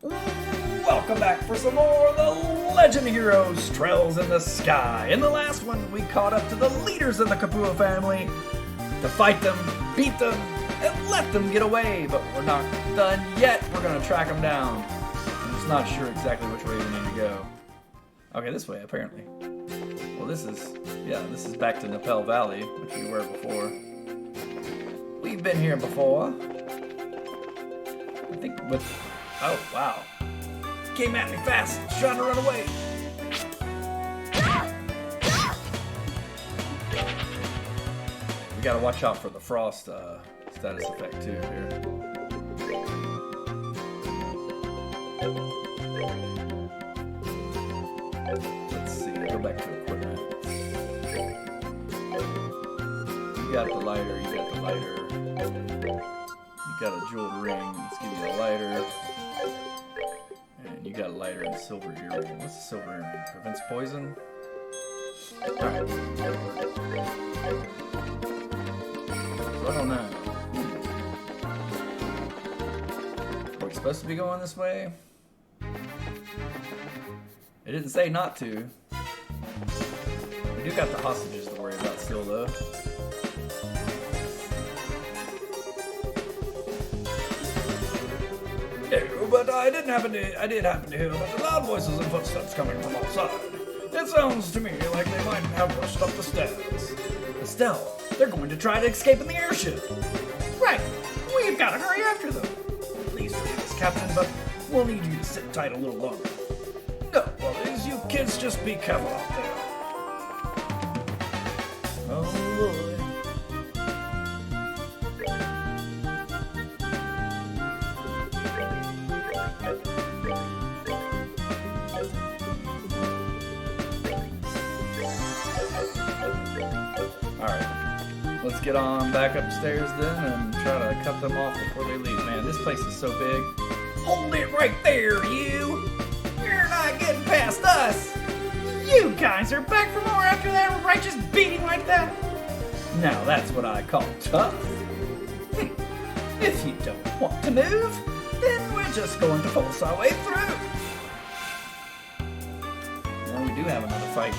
Welcome back for some more of the Legend of Heroes Trails in the Sky. In the last one, we caught up to the leaders of the Kapua family to fight them, beat them, and let them get away. But we're not done yet. We're going to track them down. I'm just not sure exactly which way we need to go. Okay, this way, apparently. Well, this is back to Nepel Valley, which we were before. We've been here before. I think with... Oh, wow. Came at me fast, trying to run away. We gotta watch out for the frost status effect too here. Let's see, go back to equipment. You got the lighter, you got the lighter. You got a jeweled ring, let's give you a lighter. And you got a lighter and a silver earring. What's a silver earring? Prevents poison? Alright. So I don't know. Are we supposed to be going this way? It didn't say not to. We do got the hostages to worry about still though. No, but I did happen to hear the loud voices and footsteps coming from outside. It sounds to me like they might have rushed up the stairs. Estelle, they're going to try to escape in the airship. Right, we've got to hurry after them. Please forgive us, Captain, but we'll need you to sit tight a little longer. No worries, you kids just be careful out there. Oh, Lord. Alright, let's get on back upstairs then and try to cut them off before they leave. Man, this place is so big. Hold it right there, you! You're not getting past us! You guys are back for more after that righteous beating like that? Now that's what I call tough. If you don't want to move, then we're just going to force our way through. Now we do have another fight.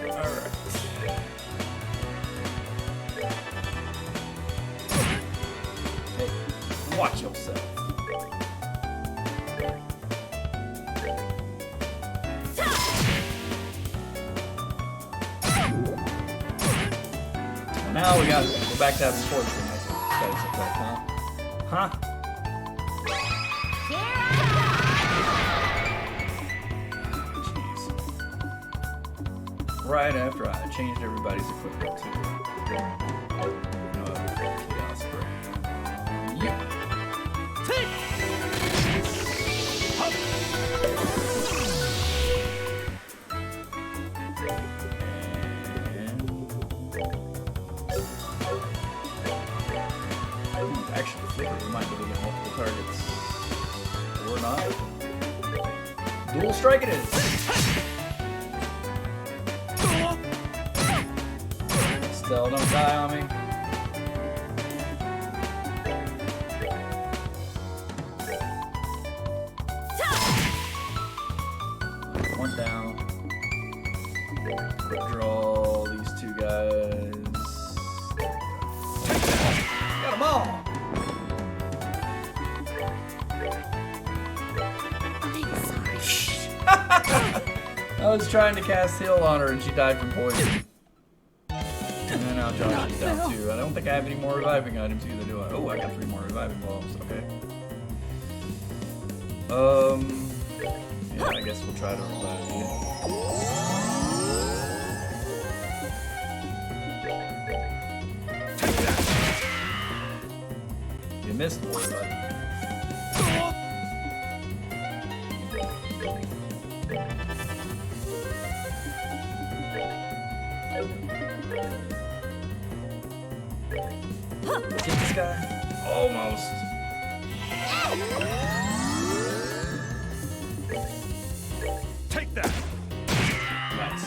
Alright. Hey, watch yourself. Now we gotta go back to having fortune. That's effect, huh? Jeez. Right after I changed everybody's equipment too. Chaos spray. Yeah. Actually, Flicker reminded me to get multiple targets. Or not. Dual strike it is! Still don't die on me. One down. Quick draw these two guys. Got them all! I was trying to cast heal on her and she died from poison. And then now Josh is down too. I don't think I have any more reviving items either, do I? Oh, I got 3 more reviving bulbs. Okay. Yeah, I guess we'll try to revive you. You missed one, buddy. Get this guy. Almost. Take that. Nice.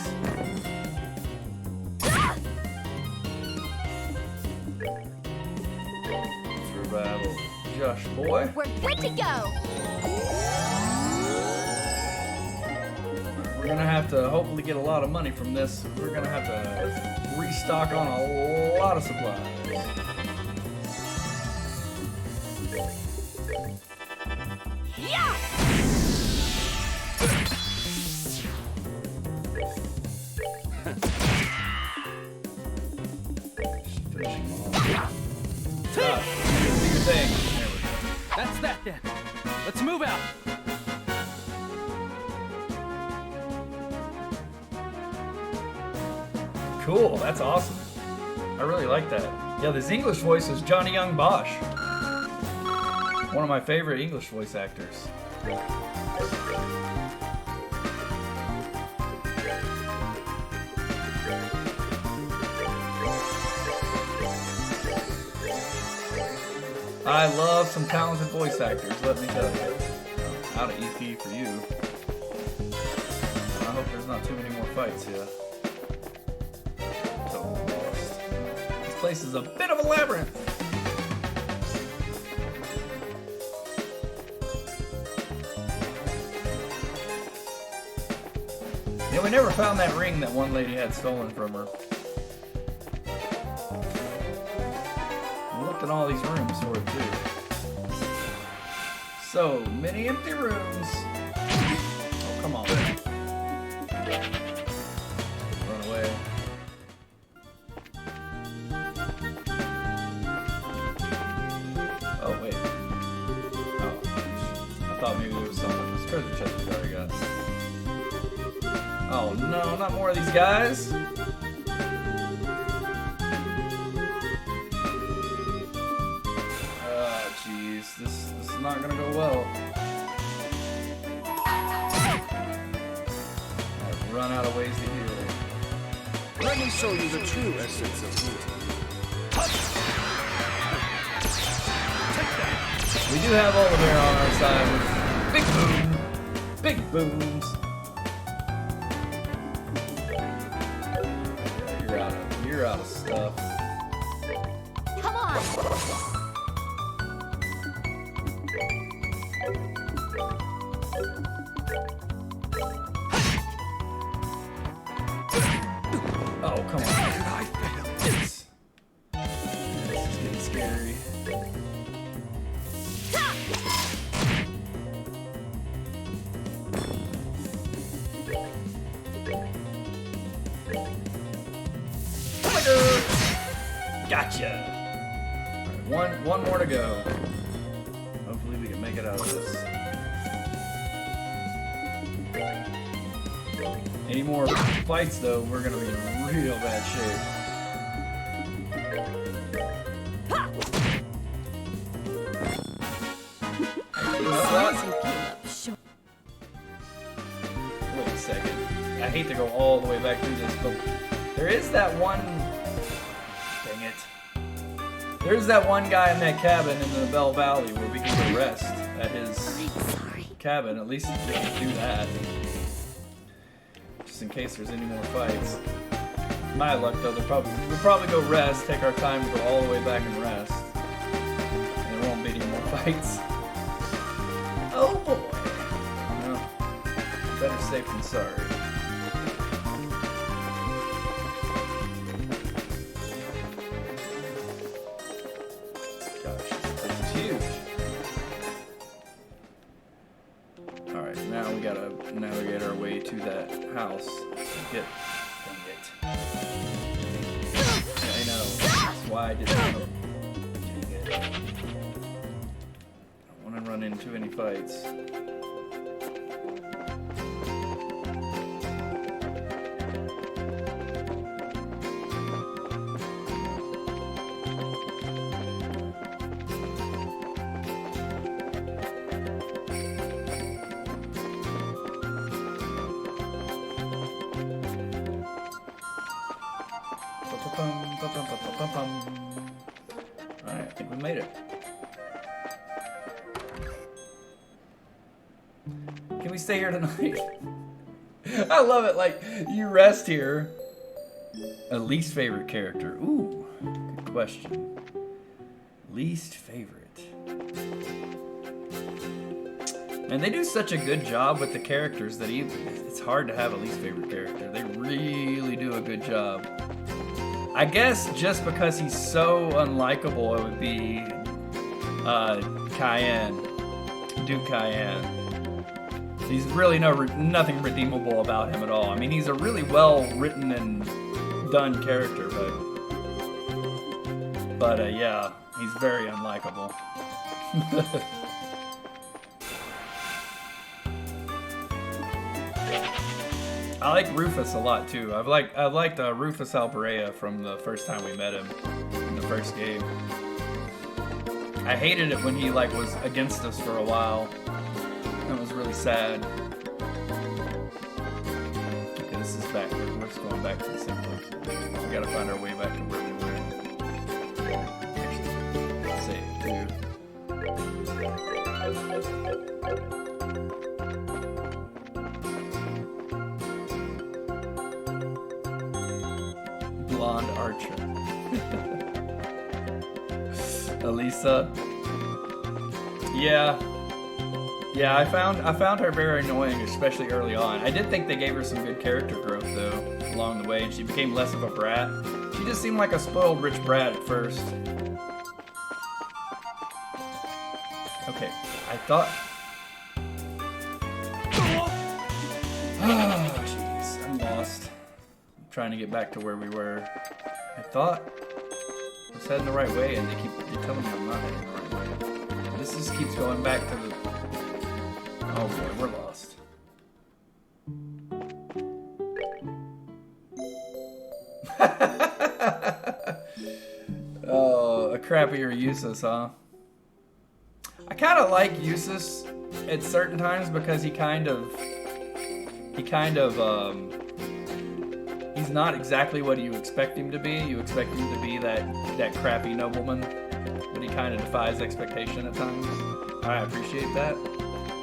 Survival. Josh boy. boy. We're good to go. We're gonna have to hopefully get a lot of money from this. We're gonna have to restock on a lot of supplies. Yeah! Finishing off. Do your thing. There we go. That's that then. Let's move out. Cool, that's awesome. I really like that. Yeah, this English voice is Johnny Young Bosch. One of my favorite English voice actors. I love some talented voice actors, let me tell you. Out of EP for you. I hope there's not too many more fights here. This place is a bit of a labyrinth. Yeah, we never found that ring that one lady had stolen from her. We looked in all these rooms for it too. So many empty rooms. Oh, come on. Run away. Oh, wait. Oh, I thought maybe there was something. This treasure chest we already got. Oh no, not more of these guys. Jeez, this is not gonna go well. I've run out of ways to heal. Let me show you the true essence of healing. We do have Oliver on our side with big boom, big booms. Yeah, you're out of stuff. Come on. Oh, come on. I failed. This is getting scary. Gotcha. All right, one more to go. Hopefully we can make it out of this. Any more fights though, we're gonna be in real bad shape. Wait a second. I hate to go all the way back through this, but there is that one. Dang it. There's that one guy in that cabin in the Bell Valley where we can go rest at his cabin. At least we can do that. Just in case there's any more fights. My luck though, we'll probably go rest, take our time to go all the way back and rest. And there won't be any more fights. Oh boy. No. Better safe than sorry. Gosh, this place is huge. Alright, now we gotta navigate our way to that house. Dang it. Yeah, I know. That's why I didn't know. Dang it. I don't want to run into any fights. Alright, I think we made it. Can we stay here tonight? I love it, like, you rest here. A least favorite character. Ooh, good question. Least favorite. And they do such a good job with the characters that it's hard to have a least favorite character. They really do a good job. I guess just because he's so unlikable, it would be Cayenne, Duke Cayenne. There's really nothing redeemable about him at all. I mean, he's a really well written and done character, but yeah, he's very unlikable. I like Rufus a lot too. I liked Rufus Alberea from the first time we met him in the first game. I hated it when he was against us for a while. That was really sad. Okay, this is back. We're just going back to the same place. We gotta find our way back to where we were. Save, dude. Blonde Archer. Elisa. Yeah, I found her very annoying, especially early on. I did think they gave her some good character growth though along the way, and she became less of a brat. She just seemed like a spoiled rich brat at first. Okay, I thought. Oh, jeez, I'm lost. I'm trying to get back to where we were. I thought I was heading the right way, and they're telling me I'm not heading the right way. This just keeps going back to the. Oh boy, we're lost. Oh, a crappier Eustace, huh? I kind of like Eustace at certain times because he's not exactly what you expect him to be. You expect him to be that crappy nobleman, but he kind of defies expectation at times. I appreciate that.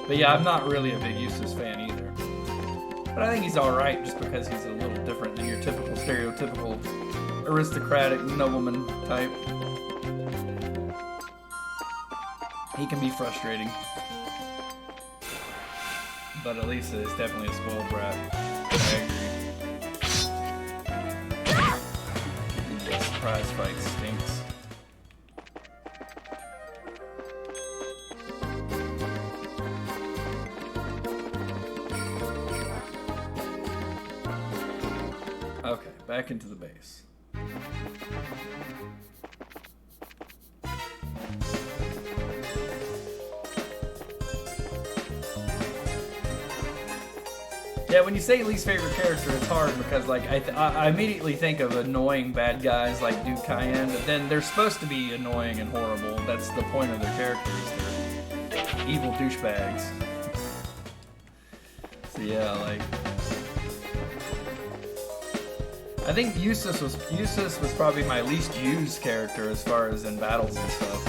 But yeah, I'm not really a big Eustace fan either. But I think he's alright just because he's a little different than your typical stereotypical aristocratic nobleman type. He can be frustrating. But Elisa is definitely a spoiled brat. I agree. The surprise fight stinks. Okay, back into the base. Yeah, when you say least favorite character, it's hard because I immediately think of annoying bad guys like Duke Cayenne, but then they're supposed to be annoying and horrible. That's the point of their characters. They're evil douchebags. So yeah, I think Eustace was probably my least used character as far as in battles and stuff.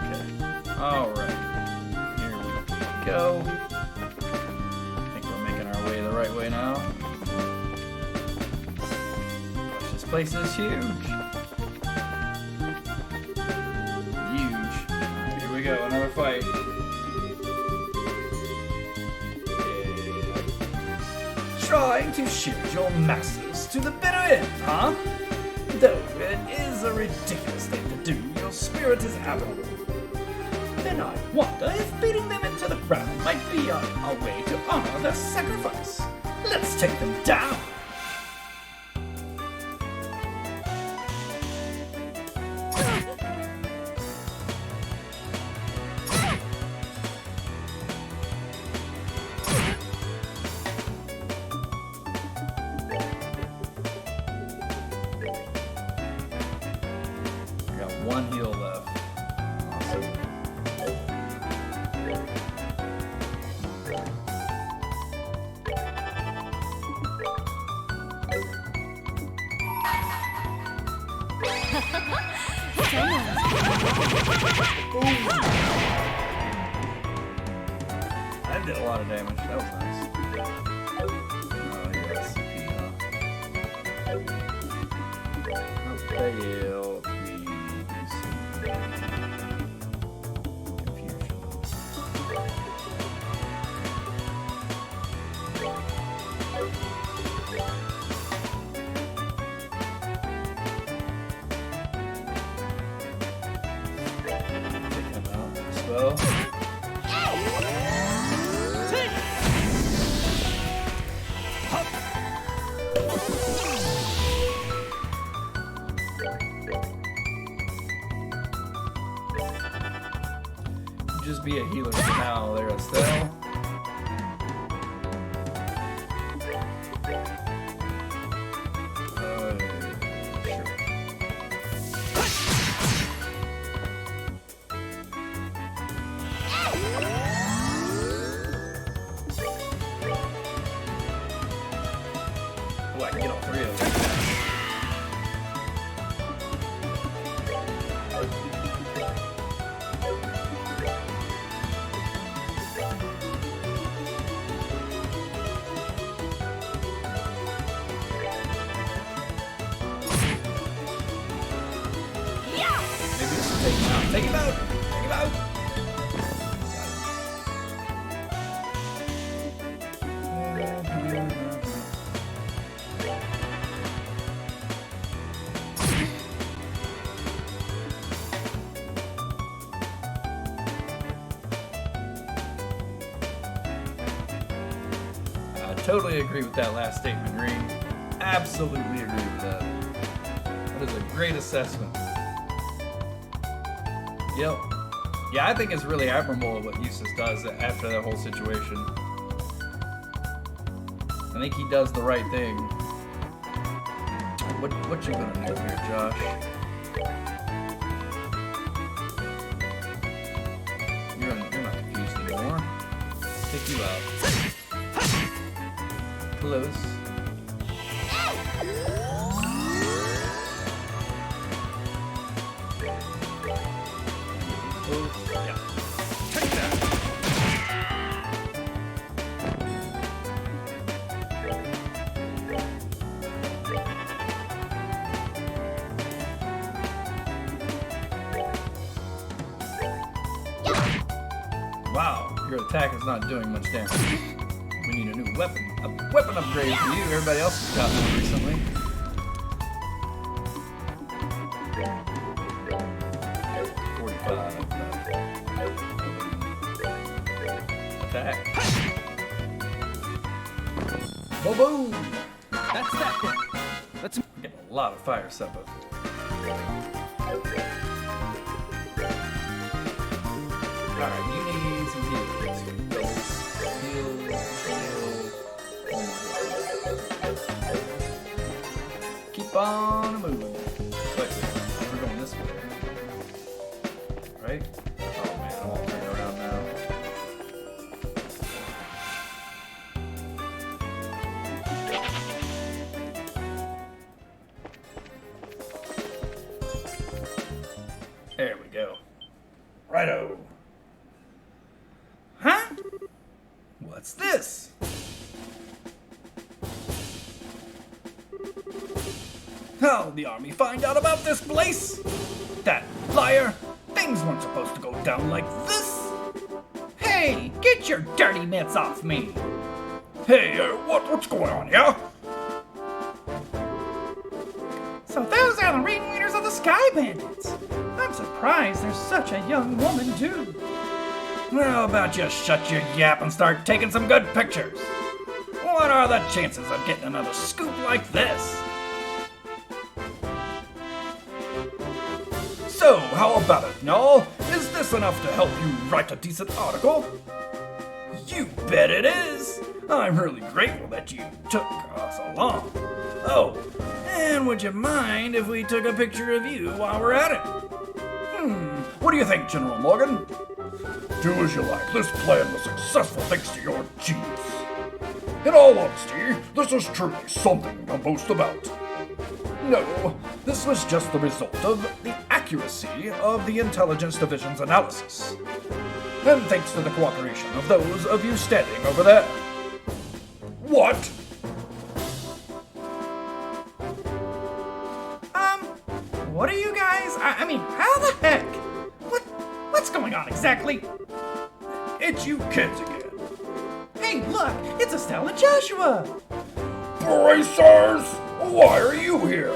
Okay. Alright. Here we go. I think we're making our way the right way now. Gosh, this place is huge. Go, another fight. Trying to shield your masses to the bitter end, huh? Though it is a ridiculous thing to do, your spirit is admirable. Then I wonder if beating them into the ground might be a way to honor their sacrifice. Let's take them down. One heal left. Awesome. That did a lot of damage. That was nice. Oh, yes. well. Just be a healer for now, there, Estelle. Sure. Oh, I can get all three of them. Maybe just take him out. Take him out! Take him out! I totally agree with that last statement, Green. Absolutely agree with that. That is a great assessment. Yep. Yeah, I think it's really admirable what Eustace does after that whole situation. I think he does the right thing. What you gonna do here, Josh? You're not confused anymore. Take you out. Close. Yeah. Take that. Wow, your attack is not doing much damage. We need a new weapon. A weapon upgrade for you. Everybody else has gotten one recently. Attack. Boom! That's that thing. Let's Get a lot of fire supper. Alright, you need some heals. Heal. Keep on moving. Wait, we're going this way. Right? Oh man, I'm all turning around now. There we go. Righto. Huh? What's this? How'd the army find out about this place? That liar! Things weren't supposed to go down like this! Hey, get your dirty mitts off me! Hey, what's going on, yeah? So those are the ringleaders of the Sky Bandits! I'm surprised there's such a young woman, too. How about you shut your yap and start taking some good pictures? What are the chances of getting another scoop like this? So, how about it, y'all? Is this enough to help you write a decent article? You bet it is! I'm really grateful that you took us along. Oh, and would you mind if we took a picture of you while we're at it? What do you think, General Morgan? Do as you like. This plan was successful thanks to your genius. In all honesty, this is truly something to boast about. No, this was just the result of the accuracy of the Intelligence Division's analysis. And thanks to the cooperation of those of you standing over there. What? What are you guys? I mean, how the heck? What's going on exactly? It's you kids again. Hey, look, it's Estelle and Joshua. Bracers! Why are you here?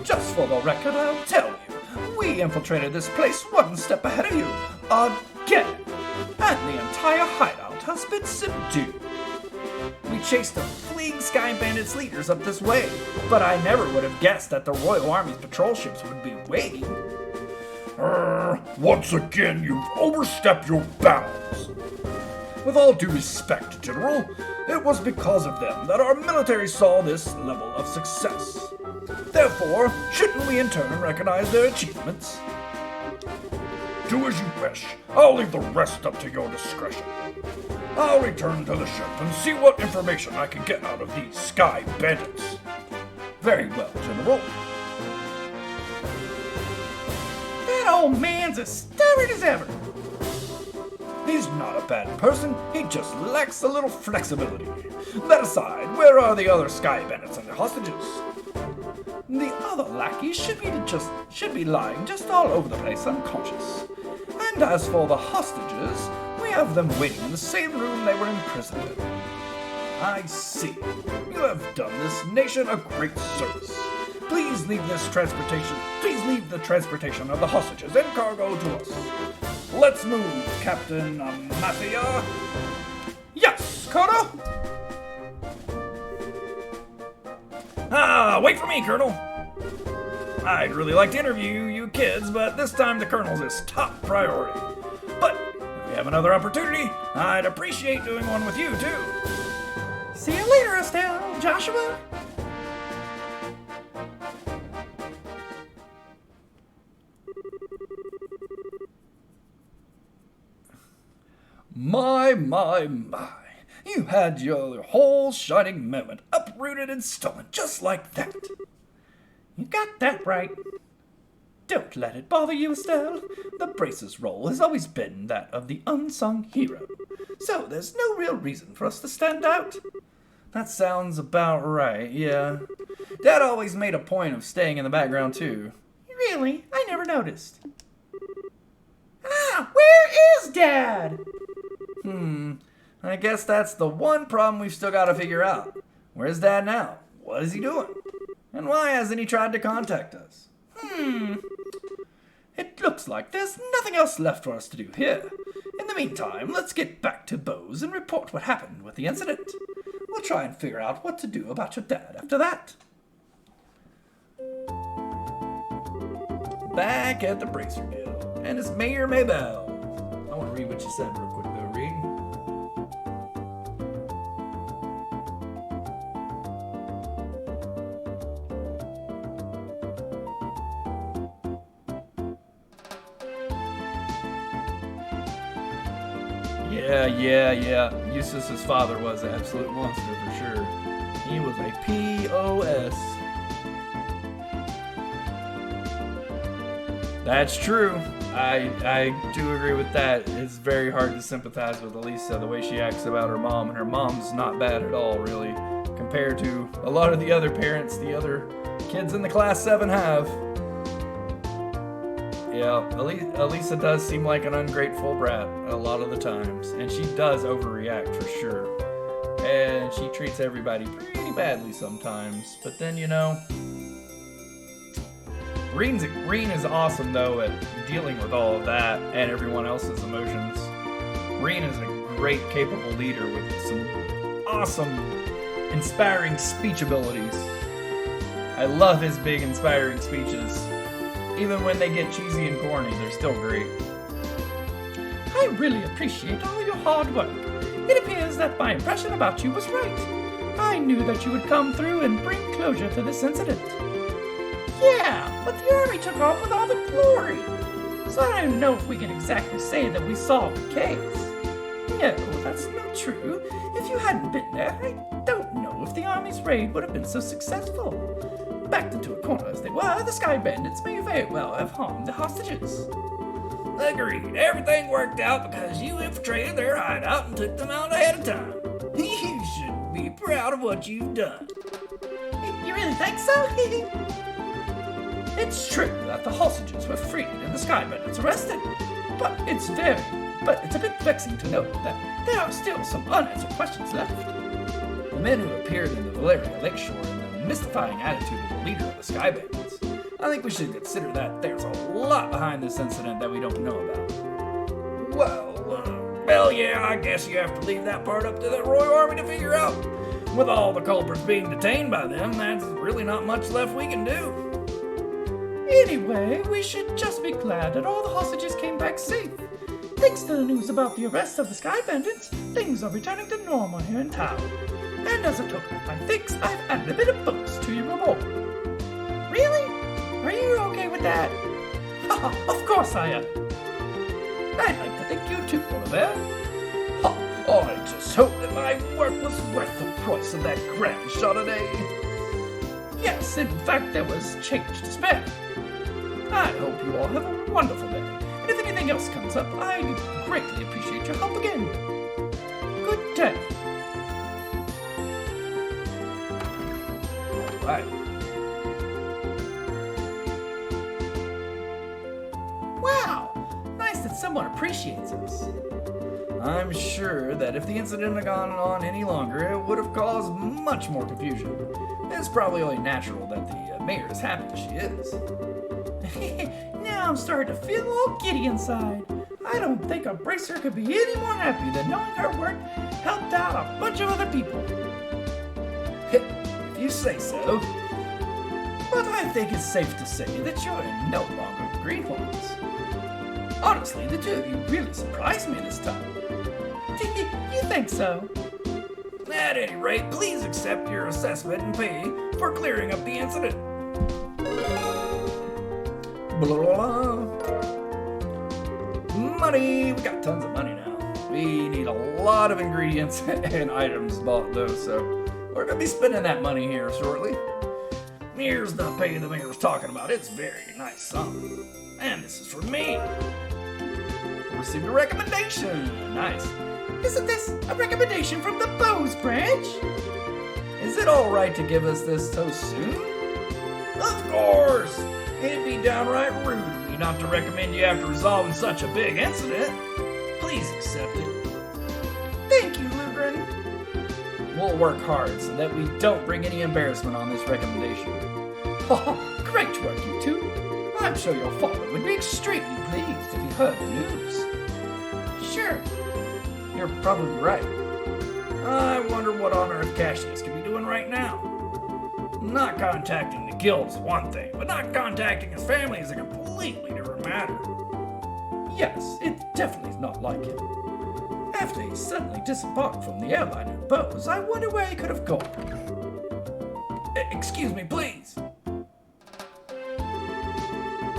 Just for the record, I'll tell you. We infiltrated this place one step ahead of you, again, and the entire hideout has been subdued. We chased the fleeing Sky Bandits leaders up this way, but I never would have guessed that the Royal Army's patrol ships would be waiting. Once again, you've overstepped your bounds. With all due respect, General, it was because of them that our military saw this level of success. Therefore, shouldn't we in turn recognize their achievements? Do as you wish. I'll leave the rest up to your discretion. I'll return to the ship and see what information I can get out of these Sky Bandits. Very well, General. That old man's as stubborn as ever. He's not a bad person, he just lacks a little flexibility. That aside, where are the other Sky Bandits and their hostages? The other lackeys should be lying just all over the place unconscious. And as for the hostages, we have them waiting in the same room they were imprisoned in. I see. You have done this nation a great service. Please leave the transportation of the hostages and cargo to us. Let's move, Captain Amathia. Yes, Colonel. Wait for me, Colonel. I'd really like to interview you kids, but this time the Colonel's is top priority. But if we have another opportunity, I'd appreciate doing one with you, too. See you later, Estelle, Joshua. My. You had your whole shining moment uprooted and stolen just like that. You got that right. Don't let it bother you, Estelle. The Brace's role has always been that of the unsung hero, so there's no real reason for us to stand out. That sounds about right, yeah. Dad always made a point of staying in the background, too. Really? I never noticed. Where is Dad? I guess that's the one problem we've still got to figure out. Where's Dad now? What is he doing? And why hasn't he tried to contact us? It looks like there's nothing else left for us to do here. In the meantime, let's get back to Bose and report what happened with the incident. We'll try and figure out what to do about your dad after that. Back at the Bracer Guild, and it's Mayor Maybell. I want to read what you said real quick, though. Read. Yeah. Eustace's father was an absolute monster for sure. He was a POS. That's true. I do agree with that. It's very hard to sympathize with Elisa, the way she acts about her mom, and her mom's not bad at all, really, compared to a lot of the other parents the other kids in the Class 7 have. Yeah, Elisa does seem like an ungrateful brat a lot of the times, and she does overreact for sure. And she treats everybody pretty badly sometimes, but then, you know, Reen is awesome, though, at dealing with all of that and everyone else's emotions. Reen is a great, capable leader with some awesome, inspiring speech abilities. I love his big, inspiring speeches. Even when they get cheesy and corny, they're still great. I really appreciate all your hard work. It appears that my impression about you was right. I knew that you would come through and bring closure to this incident. Yeah, but the army took off with all the glory. So I don't know if we can exactly say that we solved the case. No, that's not true. If you hadn't been there, I don't know if the army's raid would have been so successful. Backed into a corner as they were, the Sky Bandits may very well have harmed the hostages. Agreed. Everything worked out because you infiltrated their hideout and took them out ahead of time. You should be proud of what you've done. You really think so? It's true that the hostages were freed and the Sky Bandits arrested, but it's a bit vexing to note that there are still some unanswered questions left. The men who appeared in the Valeria Lakeshore and the mystifying attitude of the leader of the Sky Bandits, I think we should consider that there's a lot behind this incident that we don't know about. Well, yeah, I guess you have to leave that part up to the Royal Army to figure out. With all the culprits being detained by them, that's really not much left we can do. Anyway, we should just be glad that all the hostages came back safe. Thanks to the news about the arrest of the Sky Bandits, things are returning to normal here in town. And as a token of my thanks, I've added a bit of books to your reward. Really? Are you okay with that? Haha, of course I am. I'd like to thank you too, Oliver. I just hope that my work was worth the price of that grand Chardonnay. Yes, in fact, there was change to spare. I hope you all have a wonderful day. And if anything else comes up, I'd greatly appreciate your help again. Good day. Right. Wow, nice that someone appreciates us. I'm sure that if the incident had gone on any longer, it would have caused much more confusion. It's probably only natural that the mayor is happy as she is. Now I'm starting to feel all giddy inside. I don't think a bracer could be any more happy than knowing her work helped out a bunch of other people. If you say so. But I think it's safe to say that you're no longer the Greenhorns. Honestly, the two of you really surprised me this time. You think so? At any rate, please accept your assessment and pay for clearing up the incident. Blah, blah, blah. Money! We got tons of money now. We need a lot of ingredients and items bought though, so we're gonna be spending that money here shortly. Here's the pay the mayor was talking about. It's very nice sum. And this is from me. Received a recommendation. Nice. Isn't this a recommendation from the Bose branch? Is it all right to give us this so soon? Of course! It'd be downright rude of me not to recommend you after resolving such a big incident. Please accept it. Thank you, Lugren. We'll work hard so that we don't bring any embarrassment on this recommendation. Oh, great work, you two. I'm sure your father would be extremely pleased if he heard the news. Sure. You're probably right. I wonder what on earth Cassius could be doing right now. Not contacting the guild's one thing, but not contacting his family is a completely different matter. Yes, it definitely is not like him. After he suddenly disembarked from the airline in Bose, I wonder where he could have gone. Excuse me, please.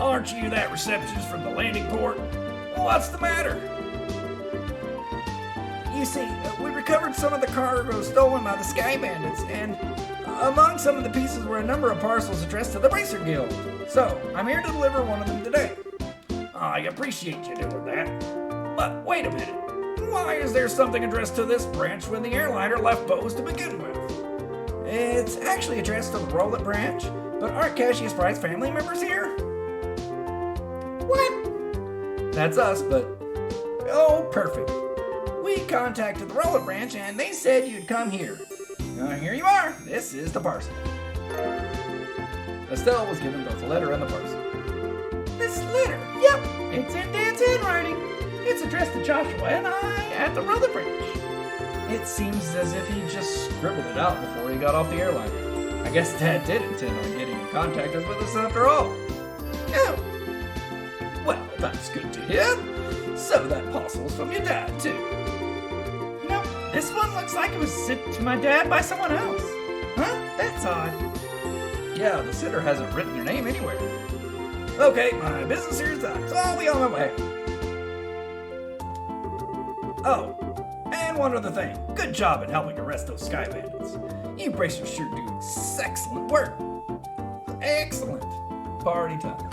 Aren't you that receptionist from the landing port? What's the matter? You see, we recovered some of the cargo stolen by the Sky Bandits, and among some of the pieces were a number of parcels addressed to the Bracer Guild. So, I'm here to deliver one of them today. I appreciate you doing that. But wait a minute. Why is there something addressed to this branch when the airliner left Bose to begin with? It's actually addressed to the Rowlet branch, but aren't Cassius Price family members here? What? That's us, but... Oh, perfect. We contacted the Rowlet branch and they said you'd come here. Here you are. This is the parcel. Estelle was given both the letter and the parcel. This letter? Yep, it's in Dan's handwriting. It's addressed to Joshua and I at the Rowlet branch. It seems as if he just scribbled it out before he got off the airliner. I guess Dad did intend on getting in contact with us after all. Oh. Well, that's good to hear. So that parcel's from your dad, too. No, this one looks like it was sent to my dad by someone else. Huh? That's odd. Yeah, the sender hasn't written their name anywhere. Okay, my business here is done, so I'll be on my way. Oh, and one other thing. Good job in helping arrest those Sky Bandits. You Bracers sure do excellent work. Excellent. Party time.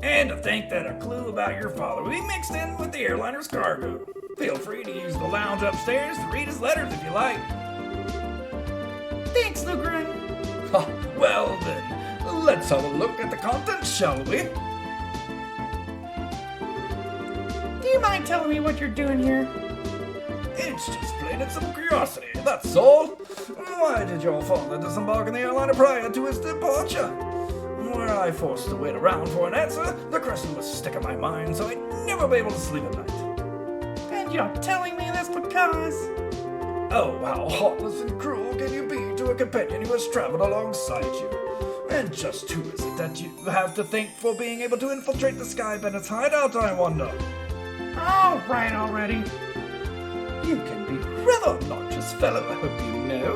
And to think that a clue about your father will be mixed in with the airliner's cargo. Feel free to use the lounge upstairs to read his letters if you like. Thanks, Lugren. Well then, let's have a look at the contents, shall we? Do you mind telling me what you're doing here? It's just plain and simple curiosity, that's all. Why did your father disembark in the airliner prior to his departure? were I forced to wait around for an answer, the question would stick in my mind, so I'd never be able to sleep at night. And you're telling me this because... Oh, how heartless and cruel can you be to a companion who has traveled alongside you? And just who is it that you have to thank for being able to infiltrate the Sky Bandit's hideout, I wonder? All right already. You can be rather obnoxious, fellow, I hope you know.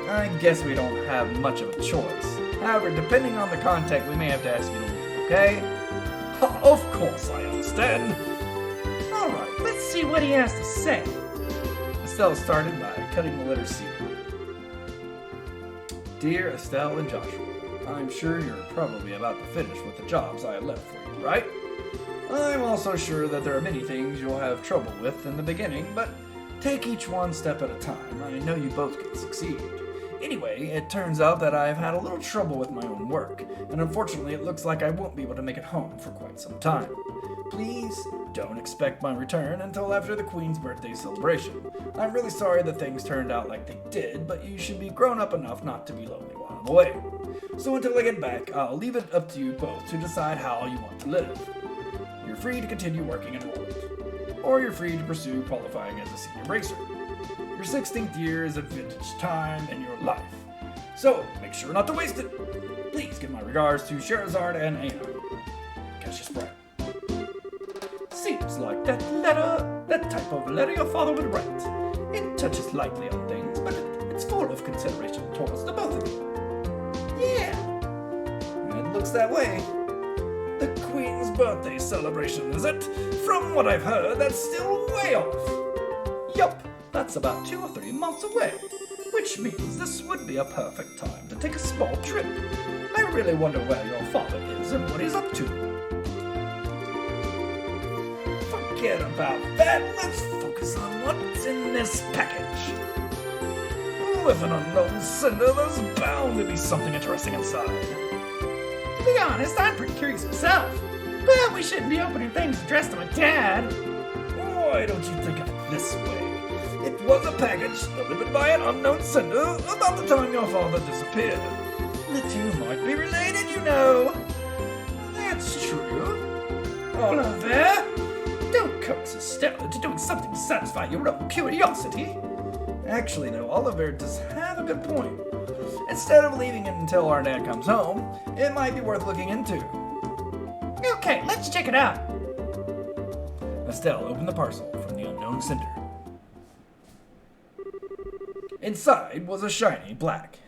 I guess we don't have much of a choice. However, depending on the contact, we may have to ask you to leave, okay? Of course I understand. All right, let's see what he has to say. Estelle started by cutting the letter C. Dear Estelle and Joshua, I'm sure you're probably about to finish with the jobs I left for you, right? I'm also sure that there are many things you'll have trouble with in the beginning, but take each one step at a time. I know you both can succeed. Anyway, it turns out that I've had a little trouble with my own work, and unfortunately it looks like I won't be able to make it home for quite some time. Please don't expect my return until after the Queen's birthday celebration. I'm really sorry that things turned out like they did, but you should be grown up enough not to be lonely while I'm away. So until I get back, I'll leave it up to you both to decide how you want to live. You're free to continue working enrolled, or you're free to pursue qualifying as a senior racer. Your 16th year is a vintage time in your life, so make sure not to waste it. Please give my regards to Sherazard and Aina. Cassius Bright. Seems like that type of letter your father would write. It touches lightly on things, but it's full of consideration towards the both of you. Yeah. It looks that way. The Queen's birthday celebration, is it? From what I've heard, that's still way off. Yup, that's about 2 or 3 months away, which means this would be a perfect time to take a small trip. I really wonder where your father is and what he's up to. Forget about that. Let's focus on what's in this package. With an unknown sender, there's bound to be something interesting inside. To be honest, I'm pretty curious myself, but we shouldn't be opening things addressed to my dad. Why don't you think of it this way? It was a package delivered by an unknown sender about the time your father disappeared. The two might be related, you know. That's true. Oliver, don't coax Estelle into doing something to satisfy your own curiosity. Actually, though, Oliver does have a good point. Instead of leaving it until our dad comes home, it might be worth looking into. Okay, let's check it out. Estelle opened the parcel from the unknown sender. Inside was a shiny black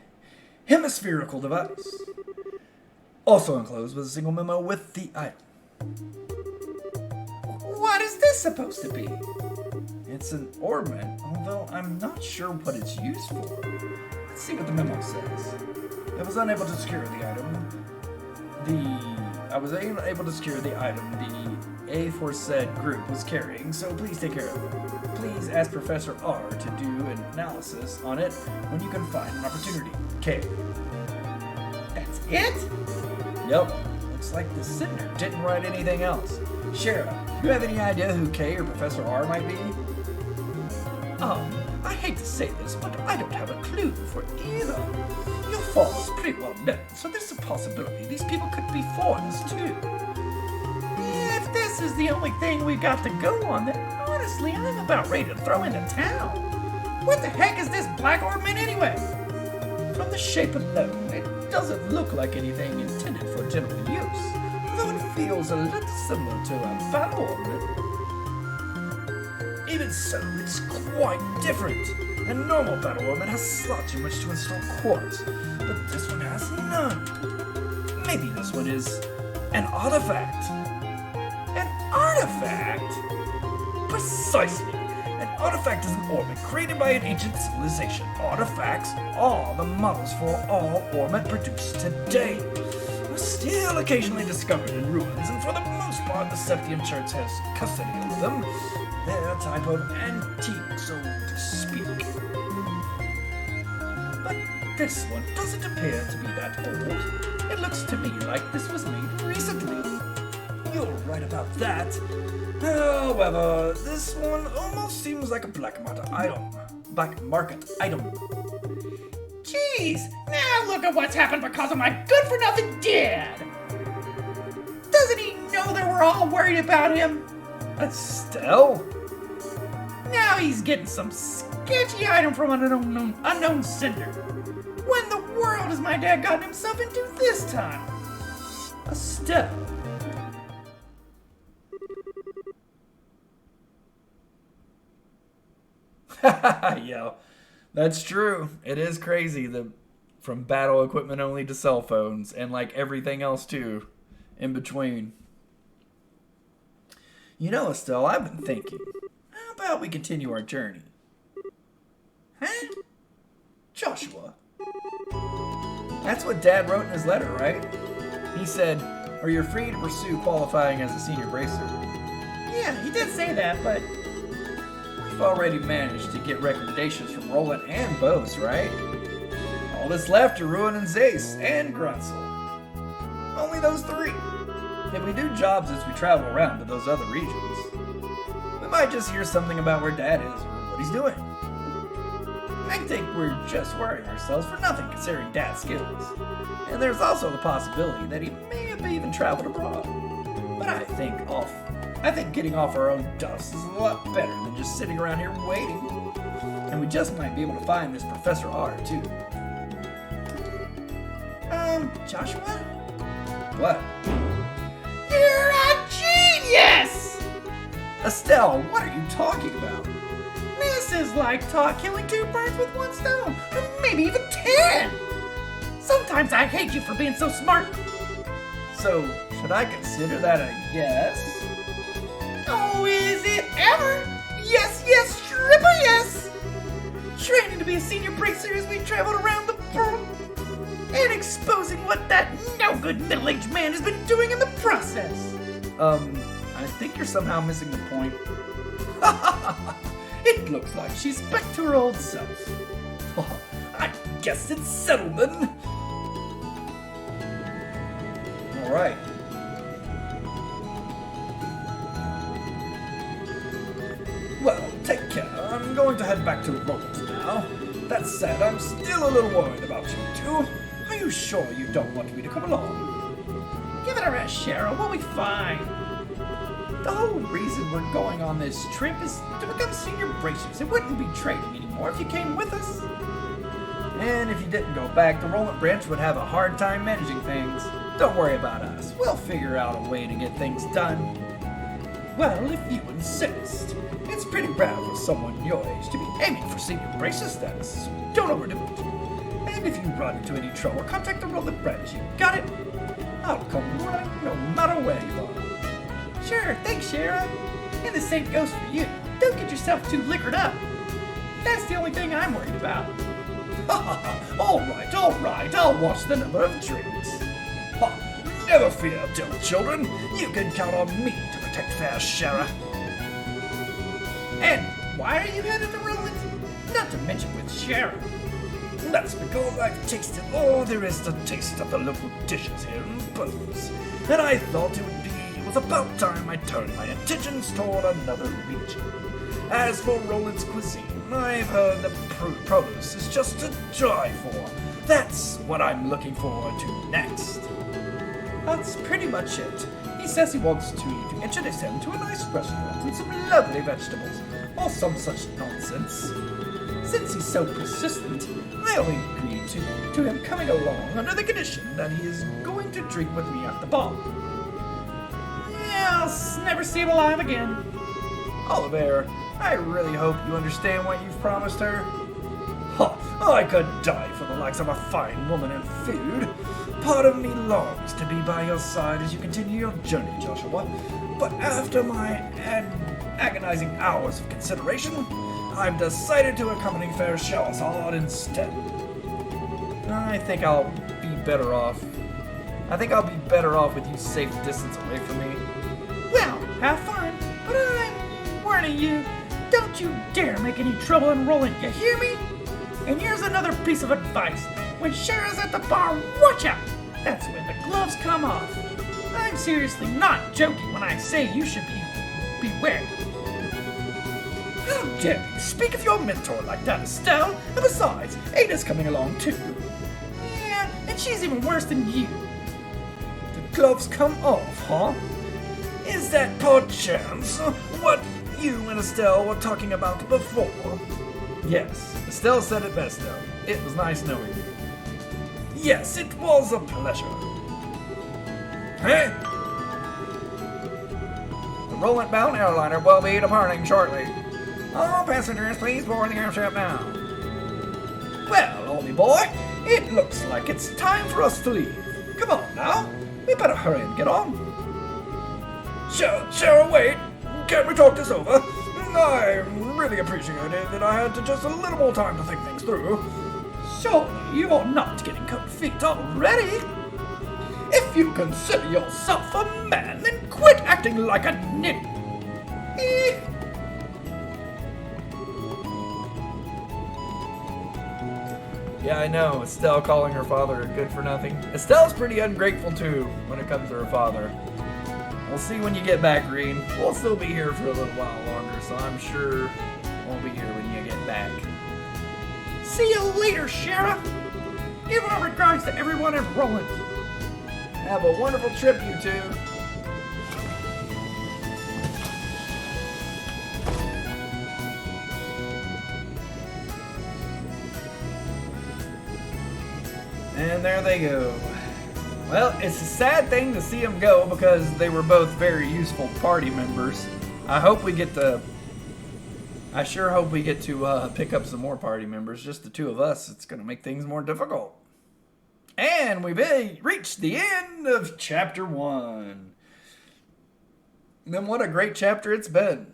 hemispherical device. Also enclosed was a single memo with the item. What is this supposed to be? It's an ornament, although I'm not sure what it's used for. Let's see what the memo says. I was unable to secure the item. I was unable to secure the item the aforesaid group was carrying, so please take care of it. Please ask Professor R to do an analysis on it when you can find an opportunity. K. That's it? Yep. Looks like the sender didn't write anything else. Shara, do you have any idea who K or Professor R might be? I hate to say this, but I don't have a clue for either. Your father's pretty well known, so there's a possibility these people could be foreigners too. If this is the only thing we've got to go on, then honestly, I'm about ready to throw in the towel. What the heck is this black ornament anyway? From the shape alone, it doesn't look like anything intended for general use, though it feels a little similar to a battle ornament. Even so, it's quite different. A normal battle ornament has slots in which to install quartz, but this one has none. Maybe this one is an artifact. An artifact? Precisely. An artifact is an ornament created by an ancient civilization. Artifacts are the models for all ornament produced today. Are still occasionally discovered in ruins, and for the most part, the Septium Church has custody over them. They're a type of antique, so to speak. But this one doesn't appear to be that old. It looks to me like this was made recently. You're right about that. However, this one almost seems like a black market item. Jeez, now look at what's happened because of my good-for-nothing dad. Doesn't he know that we're all worried about him? Estelle? Now he's getting some sketchy item from an unknown sender. When the world has my dad gotten himself into this time? Estelle. Yo, that's true. It is crazy. From battle equipment only to cell phones and like everything else too, in between. You know, Estelle, I've been thinking. How about we continue our journey? Huh? Joshua. That's what Dad wrote in his letter, right? He said, "Or you're free to pursue qualifying as a senior bracer." Yeah, he did say that, but We've already managed to get recommendations from Roland and Bose, right? All that's left are Ruin and Zace and Grunzel. Only those three. If we do jobs as we travel around to those other regions, we might just hear something about where Dad is or what he's doing. I think we're just worrying ourselves for nothing considering Dad's skills. And there's also the possibility that he may have even traveled abroad. But I think getting off our own duffs is a lot better than just sitting around here waiting. And we just might be able to find this Professor R, too. Joshua? What? You're a genius! Estelle, what are you talking about? This is like killing two birds with one stone, or maybe even 10! Sometimes I hate you for being so smart. So, should I consider that a yes? Oh, is it ever? Yes, yes, triple yes! Training to be a senior bracer as we traveled around the world, and exposing what that no-good middle-aged man has been doing in the process. I think you're somehow missing the point. It looks like she's back to her old self. I guess it's settled then. Alright. Well, take care. I'm going to head back to Roland now. That said, I'm still a little worried about you two. Are you sure you don't want me to come along? Give it a rest, Cheryl. We'll be fine. The whole reason we're going on this trip is to become senior bracers. It wouldn't be trading anymore if you came with us. And if you didn't go back, the Roland branch would have a hard time managing things. Don't worry about us. We'll figure out a way to get things done. Well, if you insist. It's pretty rare for someone your age to be aiming for senior bracer status, so don't overdo it. And if you run into any trouble, contact the Roland branch. You got it? I'll come running no matter where you are. Sure, thanks, Shara. And the same goes for you. Don't get yourself too liquored up. That's the only thing I'm worried about. All right, I'll watch the number of drinks. Never fear, dear children. You can count on me to protect Fair Shara. And why are you headed to Roland? Not to mention with Shara. That's because I've tasted all there is to taste of the local dishes here in Bose. And I thought it was about time I turned my attentions toward another region. As for Roland's cuisine, I've heard the produce is just to die for. That's what I'm looking forward to next. That's pretty much it. He says he wants to introduce him to a nice restaurant and some lovely vegetables, or some such nonsense. Since he's so persistent, I only agreed to him coming along under the condition that he is going to drink with me at the bar. Yeah, I'll never see him alive again. Oliver, I really hope you understand what you've promised her. I could die for the likes of a fine woman and food. Part of me longs to be by your side as you continue your journey, Joshua. But after my agonizing hours of consideration, I've decided to accompany Fair Shahrazad instead. I think I'll be better off with you safe distance away from me. Well, have fun, but I'm warning you, don't you dare make any trouble in Roland, you hear me? And here's another piece of advice. When Shara's at the bar, watch out! That's when the gloves come off. I'm seriously not joking when I say you should beware. How dare you speak of your mentor like that, Estelle? And besides, Ada's coming along too. Yeah, and she's even worse than you. The gloves come off, huh? Is that perchance what you and Estelle were talking about before? Yes, Estelle said it best though. It was nice knowing you. Yes, it was a pleasure. Hey? The Roland-bound airliner will be departing shortly. All passengers, please board the airship now. Well, oldie boy, it looks like it's time for us to leave. Come on now, we better hurry and get on. Sure, wait. Can't we talk this over? I really appreciated that I had just a little more time to think things through. Surely you are not getting cold feet already. If you consider yourself a man, then quit acting like a ninny. Yeah, I know, Estelle calling her father good for nothing. Estelle's pretty ungrateful too when it comes to her father. We'll see when you get back, Green. We'll still be here for a little while longer, so I'm sure we'll be here when you get back. See you later, Sheriff. Give our regards to everyone at Roland. Have a wonderful trip, you two. And there they go. Well, it's a sad thing to see them go because they were both very useful party members. I sure hope we get to pick up some more party members. Just the two of us, it's going to make things more difficult. And we've reached the end of Chapter 1. And then what a great chapter it's been.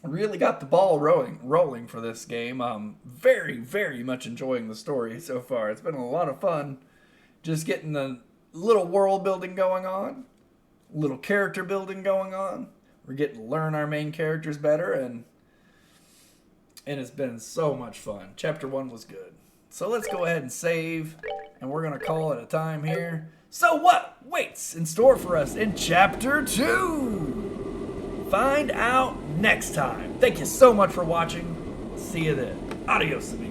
Really got the ball rolling for this game. I'm very, very much enjoying the story so far. It's been a lot of fun just getting the little world building going on, little character building going on. We're getting to learn our main characters better, and it's been so much fun. Chapter 1 was good. So let's go ahead and save, and we're going to call it a time here. So what waits in store for us in Chapter 2? Find out next time. Thank you so much for watching. See you then. Adios, amigos.